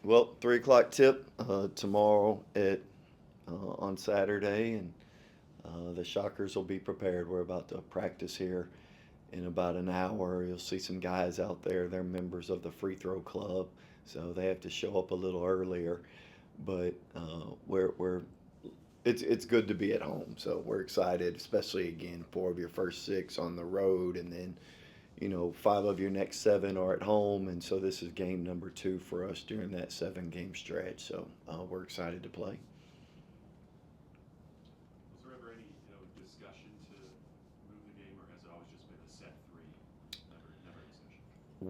Well, 3 o'clock tip tomorrow at on Saturday, and the Shockers will be prepared. We're about to practice here in about an hour. You'll see some guys out there. They're members of the free throw club, so they have to show up a little earlier. But we're it's good to be at home, so we're excited, especially again 4 of your first 6 on the road, and then 5 of your next 7 are at home, and so this is game number 2 for us during that 7 game stretch. So we're excited to play. Was there ever any discussion to move the game, or has it always just been a set three, never a discussion?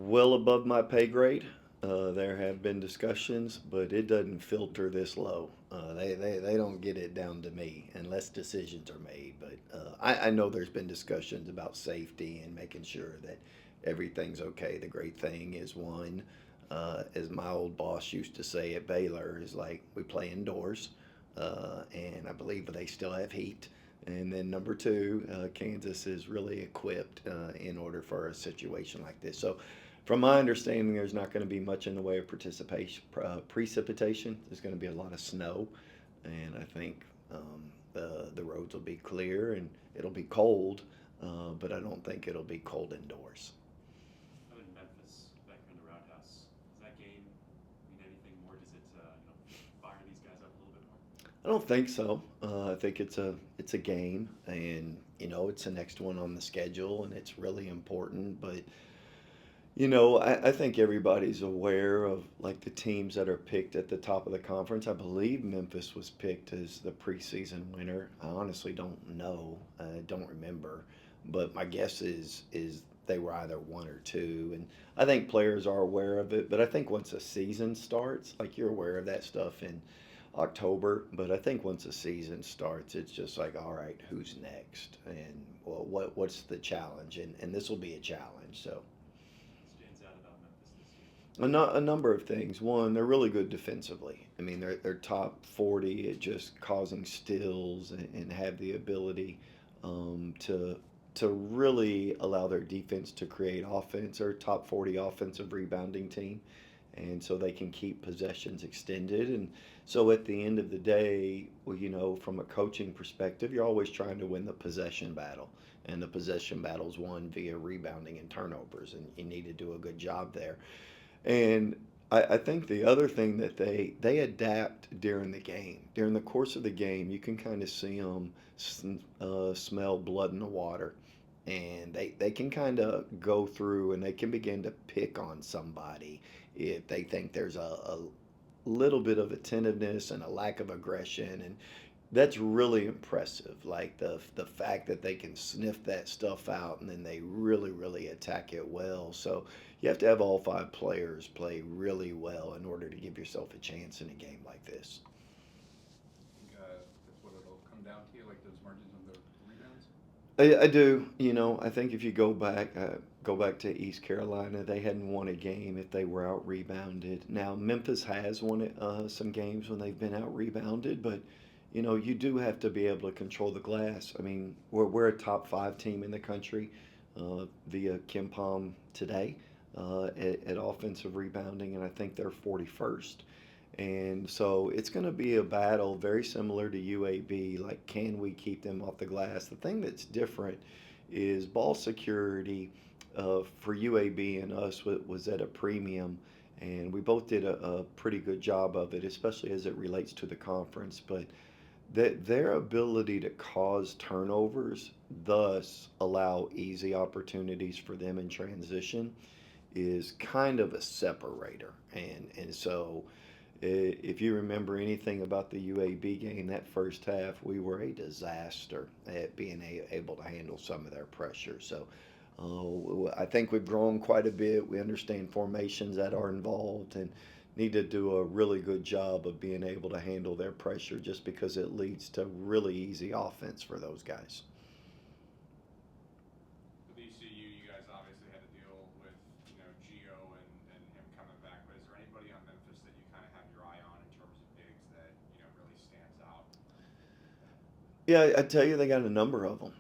Well above my pay grade. There have been discussions, but it doesn't filter this low. They don't get it down to me unless decisions are made. But I know there's been discussions about safety and making sure that everything's okay. The great thing is, one, as my old boss used to say at Baylor, is like we play indoors, and I believe they still have heat. And then number two, Kansas is really equipped in order for a situation like this. So, from my understanding, there's not going to be much in the way of participation, precipitation. There's going to be a lot of snow, and I think the roads will be clear and it'll be cold, but I don't think it'll be cold indoors. I'm in Memphis, back in the Roundhouse. Does that game mean anything more? Does it fire these guys up a little bit more? I don't think so. I think it's a game, and it's the next one on the schedule, and it's really important. But I think everybody's aware of like the teams that are picked at the top of the conference. I believe Memphis was picked as the preseason winner. I honestly don't know. I don't remember, but my guess is they were either 1 or 2, and I think players are aware of it. But I think once a season starts, like you're aware of that stuff in October, but I think once the season starts, it's just like, all right, who's next, and well, what's the challenge, and this will be a challenge. So Stands out about Memphis this year. a number of things. One, they're really good defensively. I mean, they're top 40 at just causing steals and have the ability to really allow their defense to create offense. They're a top 40 offensive rebounding team, and so they can keep possessions extended. And so at the end of the day, well, from a coaching perspective, you're always trying to win the possession battle, and the possession battle is won via rebounding and turnovers, and you need to do a good job there. And I think the other thing that they adapt during the game. During the course of the game, you can kind of see them smell blood in the water, and they can kind of go through and they can begin to pick on somebody if they think there's a little bit of attentiveness and a lack of aggression, and that's really impressive. Like the fact that they can sniff that stuff out and then they really attack it well. So you have to have all 5 players play really well in order to give yourself a chance in a game like this. I think that's what it'll come down to, like those margins of the rebounds. I do. I think if you go back to East Carolina, they hadn't won a game if they were out rebounded. Now Memphis has won some games when they've been out rebounded, but you do have to be able to control the glass. I mean, we're a top 5 team in the country via Kim Palm today at offensive rebounding, and I think they're 41st. And so it's going to be a battle very similar to UAB. Like, can we keep them off the glass? The thing that's different is ball security for UAB and us was at a premium, and we both did a pretty good job of it, especially as it relates to the conference. But that their ability to cause turnovers, thus allow easy opportunities for them in transition, is kind of a separator. And so if you remember anything about the UAB game, that first half, we were a disaster at being able to handle some of their pressure. So I think we've grown quite a bit. We understand formations that are involved and need to do a really good job of being able to handle their pressure just because it leads to really easy offense for those guys. With ECU, you guys obviously had to deal with Gio and him coming back. But is there anybody on Memphis that you kind of have your eye on in terms of bigs that really stands out? Yeah, I tell you, they got a number of them.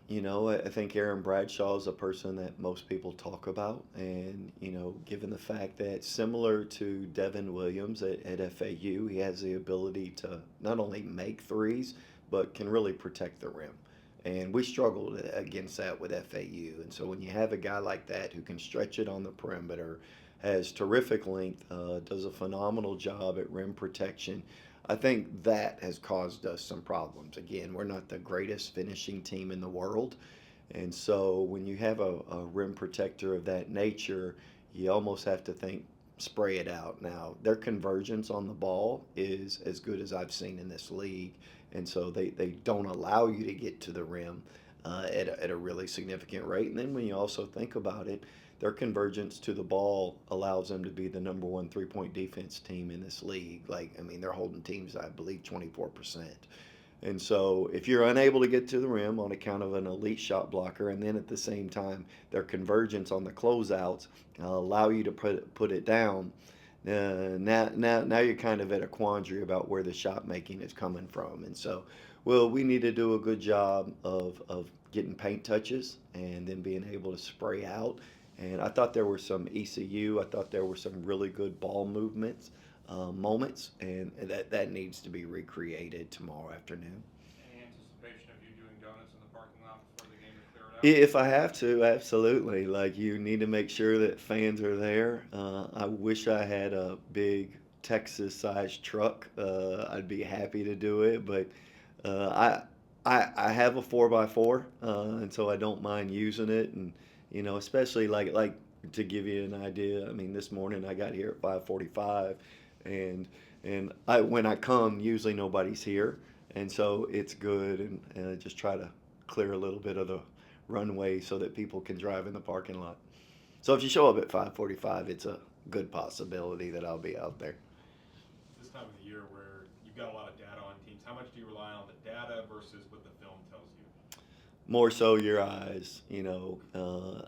I think Aaron Bradshaw is a person that most people talk about, and given the fact that similar to Devin Williams at FAU, he has the ability to not only make threes, but can really protect the rim. And we struggled against that with FAU. And so when you have a guy like that who can stretch it on the perimeter, has terrific length, does a phenomenal job at rim protection, I think that has caused us some problems. Again, we're not the greatest finishing team in the world. And so when you have a rim protector of that nature, you almost have to think, spray it out. Now, their convergence on the ball is as good as I've seen in this league. And so they don't allow you to get to the rim at a really significant rate. And then when you also think about it, their convergence to the ball allows them to be the number one 3-point defense team in this league. Like, I mean, they're holding teams, I believe, 24%. And so if you're unable to get to the rim on account of an elite shot blocker, and then at the same time their convergence on the closeouts allow you to put it down, now you're kind of at a quandary about where the shot making is coming from. And so, well, we need to do a good job of getting paint touches and then being able to spray out. And I thought there were some ECU. I thought there were some really good ball movements, moments, and that needs to be recreated tomorrow afternoon. Any anticipation of you doing donuts in the parking lot before the game to clear it out? If I have to, absolutely. Like, you need to make sure that fans are there. I wish I had a big Texas-sized truck. I'd be happy to do it, but I have a 4x4, and so I don't mind using it. And especially like to give you an idea. I mean, this morning I got here at 5:45, and when I come, usually nobody's here, and so it's good, and I just try to clear a little bit of the runway so that people can drive in the parking lot. So if you show up at 5:45, it's a good possibility that I'll be out there. This time of the year where you've got a lot of data on teams, how much do you rely on the data versus what the film tells you? More so your eyes.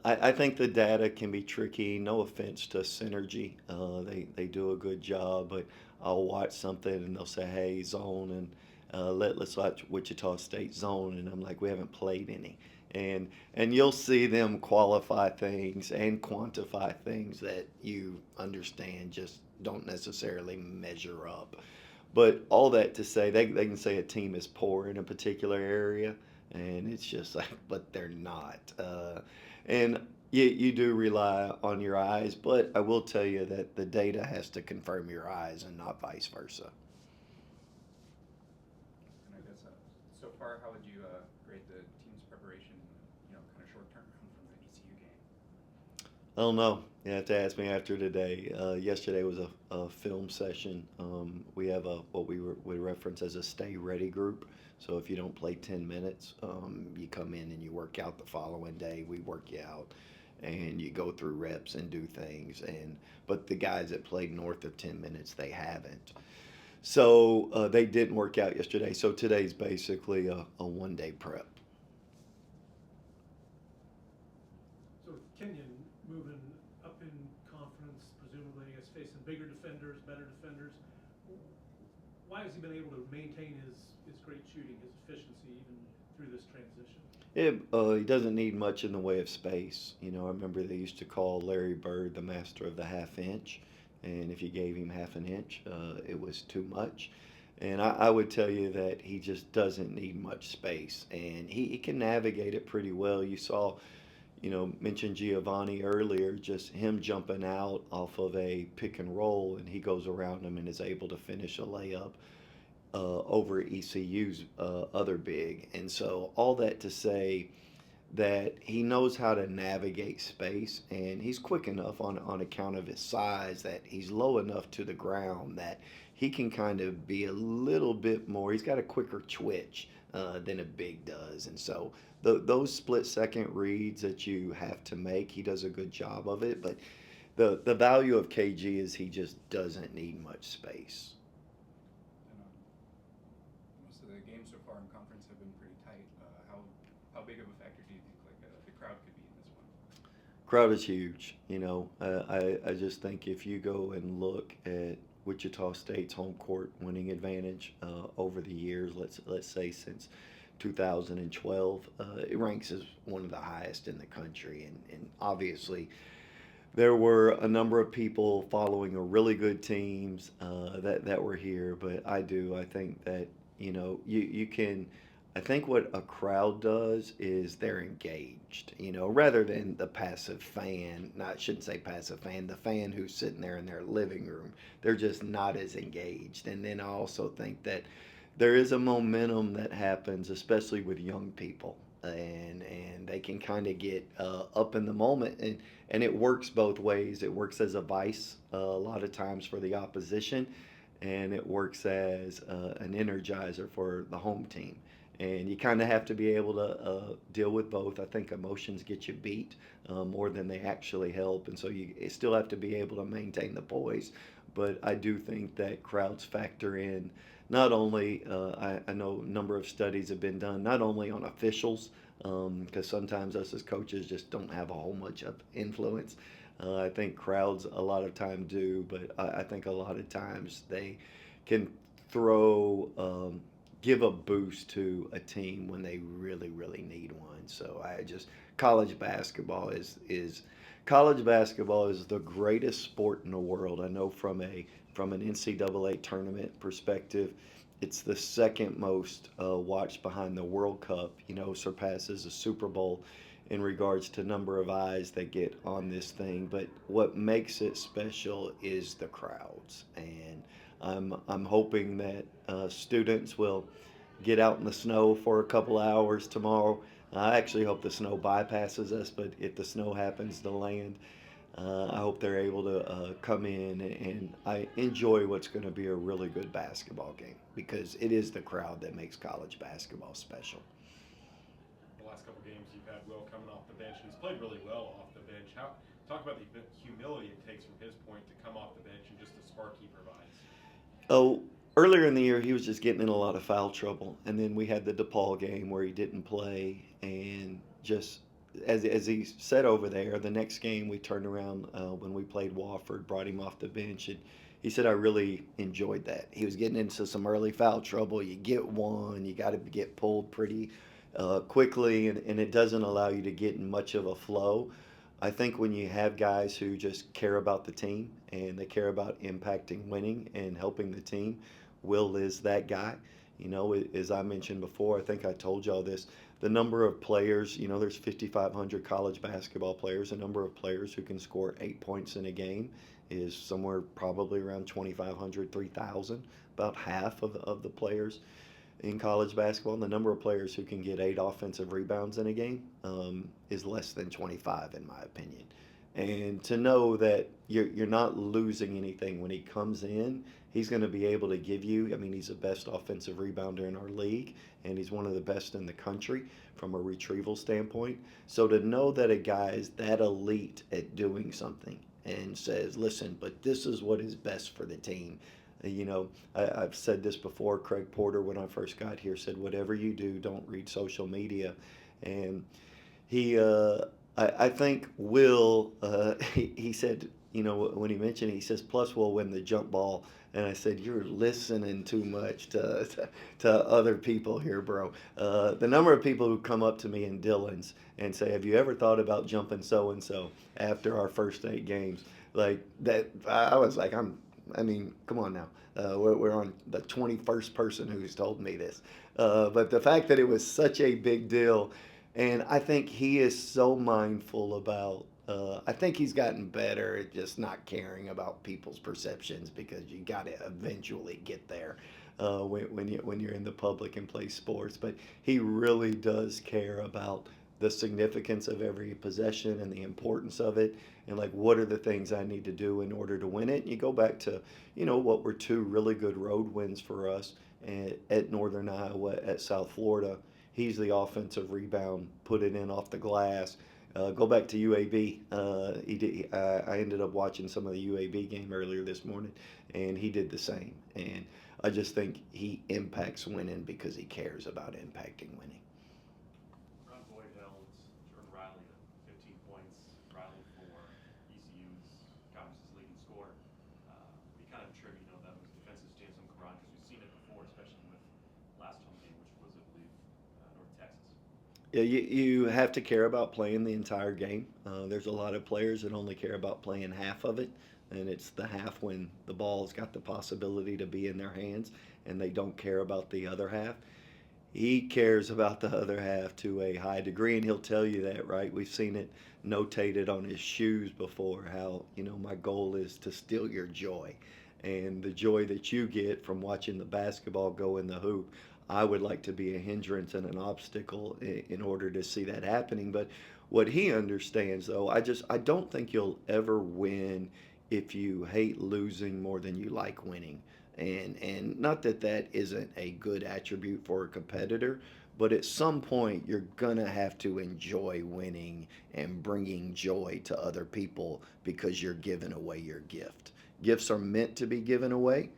I think the data can be tricky. No offense to Synergy, they do a good job, but I'll watch something and they'll say, "Hey, zone," and let's watch Wichita State zone, and I'm like, "We haven't played any." And you'll see them qualify things and quantify things that you understand just don't necessarily measure up. But all that to say, they can say a team is poor in a particular area, and it's just like, but they're not. And you do rely on your eyes, but I will tell you that the data has to confirm your eyes and not vice versa. And I guess so far, how would you grade the team's preparation, kind of short term from the ECU game? I don't know. You have to ask me after today. Yesterday was a film session. We have what we reference as a stay ready group. So if you don't play 10 minutes, you come in and you work out the following day. We work you out, and you go through reps and do things. But the guys that played north of 10 minutes, they haven't. So they didn't work out yesterday. So today's basically a 1-day prep. So with Kenyon moving up in conference, presumably, I guess facing bigger defenders, better defenders, why has he been able to maintain his great shooting, his efficiency, even through this transition? He doesn't need much in the way of space. I remember they used to call Larry Bird the master of the half inch, and if you gave him half an inch, it was too much. And I would tell you that he just doesn't need much space, and he can navigate it pretty well. You saw, mentioned Giovanni earlier, just him jumping out off of a pick and roll, and he goes around him and is able to finish a layup over ECU's other big. And so all that to say that he knows how to navigate space, and he's quick enough on account of his size that he's low enough to the ground that he can kind of be a little bit more. He's got a quicker twitch than a big does, and so those split-second reads that you have to make, he does a good job of it. But the value of KG is he just doesn't need much space. And most of the games so far in conference have been pretty tight. How big of a factor do you think the crowd could be in this one? Crowd is huge. I just think if you go and look at Wichita State's home court winning advantage over the years, let's say since 2012. It ranks as one of the highest in the country, and obviously there were a number of people following a really good teams that were here. But I think that you can. I think what a crowd does is they're engaged, rather than the passive fan. No, I shouldn't say passive fan. The fan who's sitting there in their living room, they're just not as engaged. And then I also think that there is a momentum that happens, especially with young people, and they can kind of get up in the moment, and it works both ways. It works as a vice a lot of times for the opposition, and it works as an energizer for the home team. And you kind of have to be able to deal with both. I think emotions get you beat more than they actually help, and so you still have to be able to maintain the poise. But I do think that crowds factor in. Not only, I know a number of studies have been done, not only on officials, because sometimes us as coaches just don't have a whole much of influence. I think crowds a lot of time do, but I think a lot of times they can throw, give a boost to a team when they really, really need one. So college basketball college basketball is the greatest sport in the world. I know from an NCAA tournament perspective, it's the second most watched behind the World Cup. Surpasses the Super Bowl in regards to number of eyes that get on this thing. But what makes it special is the crowds, and I'm hoping that students will get out in the snow for a couple hours tomorrow. I actually hope the snow bypasses us, but if the snow happens to land, I hope they're able to come in, and I enjoy what's going to be a really good basketball game, because it is the crowd that makes college basketball special. The last couple games you've had Will coming off the bench, and he's played really well off the bench. Talk about the humility it takes from his point to come off the bench and just the spark he provides. Oh, earlier in the year, he was just getting in a lot of foul trouble, and then we had the DePaul game where he didn't play, and just as he said over there, the next game we turned around when we played Wofford, brought him off the bench, and he said, I really enjoyed that. He was getting into some early foul trouble. You get one, you got to get pulled pretty quickly, and it doesn't allow you to get in much of a flow. I think when you have guys who just care about the team and they care about impacting winning and helping the team, Will is that guy. As I mentioned before, I think I told y'all this, the number of players, there's 5,500 college basketball players. The number of players who can score 8 points in a game is somewhere probably around 2,500, 3,000, about half of the players in college basketball. And the number of players who can get 8 offensive rebounds in a game is less than 25, in my opinion. And to know that you're not losing anything when he comes in, he's going to be able to give you. I mean, he's the best offensive rebounder in our league, and he's one of the best in the country from a retrieval standpoint. So to know that a guy is that elite at doing something and says, listen, but this is what is best for the team. I've said this before. Craig Porter, when I first got here, said, whatever you do, don't read social media. And I think Will, he said, when he mentioned it, he says, plus we'll win the jump ball. And I said, you're listening too much to other people here, bro. The number of people who come up to me in Dillon's and say, have you ever thought about jumping so-and-so after our first 8 games? Like that, I was like, come on now. We're on the 21st person who's told me this. But the fact that it was such a big deal, and I think he is so mindful about, I think he's gotten better at just not caring about people's perceptions, because you got to eventually get there when you're in the public and play sports. But he really does care about the significance of every possession and the importance of it, and like, what are the things I need to do in order to win it. And you go back to what were 2 really good road wins for us at Northern Iowa, at South Florida. He's the offensive rebound, put it in off the glass. Go back to UAB. I ended up watching some of the UAB game earlier this morning, and he did the same. And I just think he impacts winning because he cares about impacting winning. Ron Boyd held Jordan Riley to 15 points. Riley for ECU's conference's leading scorer. We kind of attribute, that was defensive stance on Quran, because we've seen it before, especially with last home game, which was, I believe, Yeah, you have to care about playing the entire game. There's a lot of players that only care about playing half of it, and it's the half when the ball's got the possibility to be in their hands, and they don't care about the other half. He cares about the other half to a high degree, and he'll tell you that, right? We've seen it notated on his shoes before. How my goal is to steal your joy, and the joy that you get from watching the basketball go in the hoop. I would like to be a hindrance and an obstacle in order to see that happening. But what he understands, though, I don't think you'll ever win if you hate losing more than you like winning. And not that that isn't a good attribute for a competitor, but at some point you're gonna have to enjoy winning and bringing joy to other people because you're giving away your gift. Gifts are meant to be given away,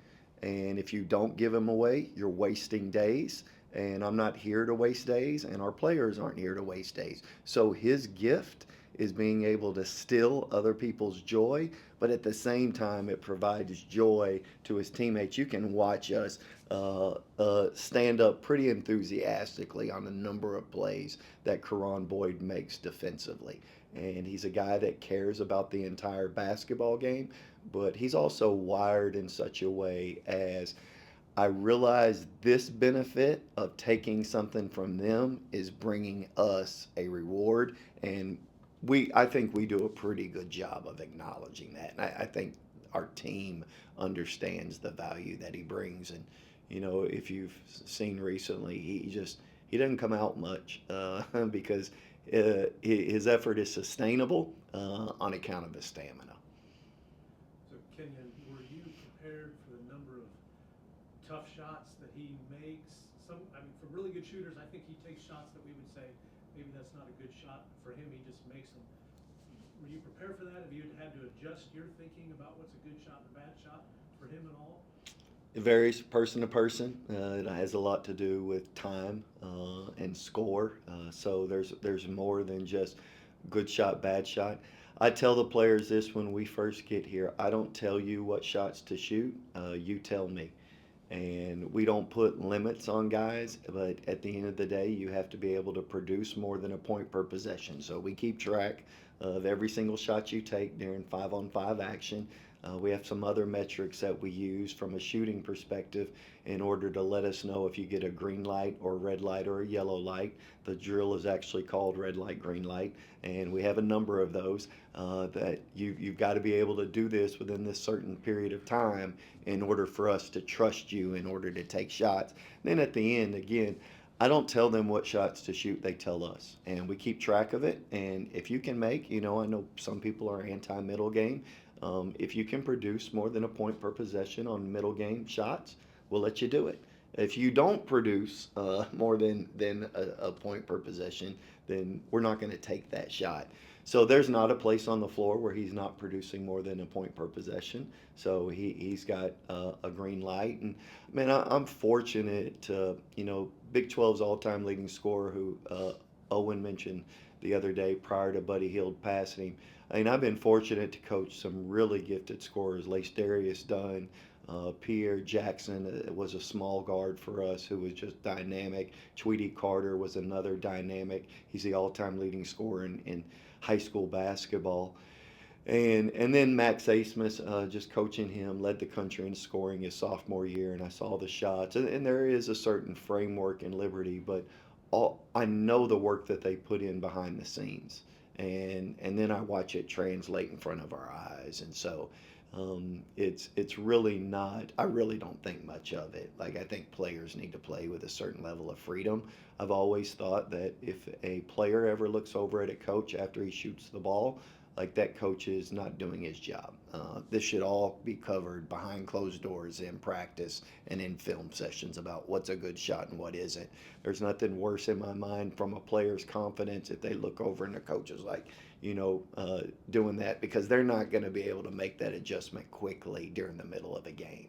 and if you don't give them away, you're wasting days. And I'm not here to waste days, and our players aren't here to waste days. So his gift is being able to steal other people's joy, but at the same time, it provides joy to his teammates. You can watch us stand up pretty enthusiastically on a number of plays that Karan Boyd makes defensively. And he's a guy that cares about the entire basketball game, but he's also wired in such a way as I realize this benefit of taking something from them is bringing us a reward, and I think we do a pretty good job of acknowledging that. And I think our team understands the value that he brings. And if you've seen recently, he doesn't come out much because his effort is sustainable on account of his stamina. So Kenyon, were you prepared for the number of tough shots that he makes? For really good shooters, I think he takes shots that we would say maybe that's not a good shot. For him, he just makes them. Were you prepared for that? Have you had to adjust your thinking about what's a good shot and a bad shot for him at all? It varies person to person. It has a lot to do with time and score. So there's more than just good shot, bad shot. I tell the players this when we first get here. I don't tell you what shots to shoot. You tell me. And we don't put limits on guys, but at the end of the day, you have to be able to produce more than a point per possession. So we keep track of every single shot you take during 5-on-5 action. We have some other metrics that we use from a shooting perspective in order to let us know if you get a green light or red light or a yellow light. The drill is actually called red light, green light, and we have a number of those that you've got to be able to do this within this certain period of time in order for us to trust you in order to take shots. Then at the end, again, I don't tell them what shots to shoot, they tell us. And we keep track of it. And if you can make, I know some people are anti middle game. If you can produce more than a point per possession on middle game shots, we'll let you do it. If you don't produce more than a point per possession, then we're not going to take that shot. So there's not a place on the floor where he's not producing more than a point per possession. So he's got a green light. And man, I'm fortunate to, Big 12's all-time leading scorer, who Owen mentioned the other day prior to Buddy Hield passing him. I mean, I've been fortunate to coach some really gifted scorers. Darius Dunn, Pierre Jackson was a small guard for us who was just dynamic. Tweety Carter was another dynamic. He's the all-time leading scorer in high school basketball. And then Max Asmus, just coaching him, led the country in scoring his sophomore year, and I saw the shots. And there is a certain framework and liberty, but I know the work that they put in behind the scenes. And then I watch it translate in front of our eyes. And so it's really not, I really don't think much of it. Like, I think players need to play with a certain level of freedom. I've always thought that if a player ever looks over at a coach after he shoots the ball, like, that coach is not doing his job. This should all be covered behind closed doors in practice and in film sessions about what's a good shot and what isn't. There's nothing worse in my mind from a player's confidence if they look over and the coach is like, doing that, because they're not going to be able to make that adjustment quickly during the middle of a game.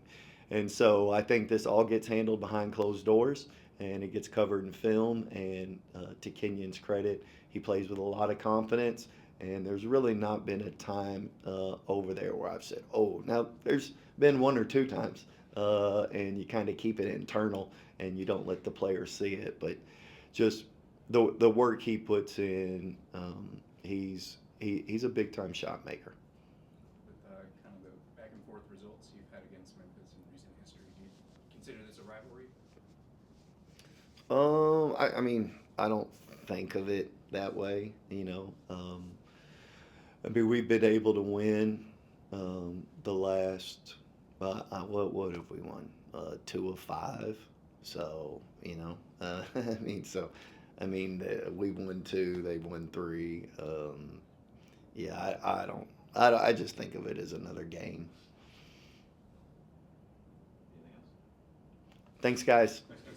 And so I think this all gets handled behind closed doors and it gets covered in film. And to Kenyon's credit, he plays with a lot of confidence. And there's really not been a time over there where I've said, oh, now there's been one or two times, and you kind of keep it internal and you don't let the players see it. But just the work he puts in, he's a big time shot maker. With kind of the back and forth results you've had against Memphis in recent history, do you consider this a rivalry? I mean, I don't think of it that way, you know. I mean, we've been able to win the last, what have we won? 2 of 5. So, you know, I mean, we've won 2, they've won 3. Yeah, I just think of it as another game. Anything else? Thanks, guys. Thanks, guys.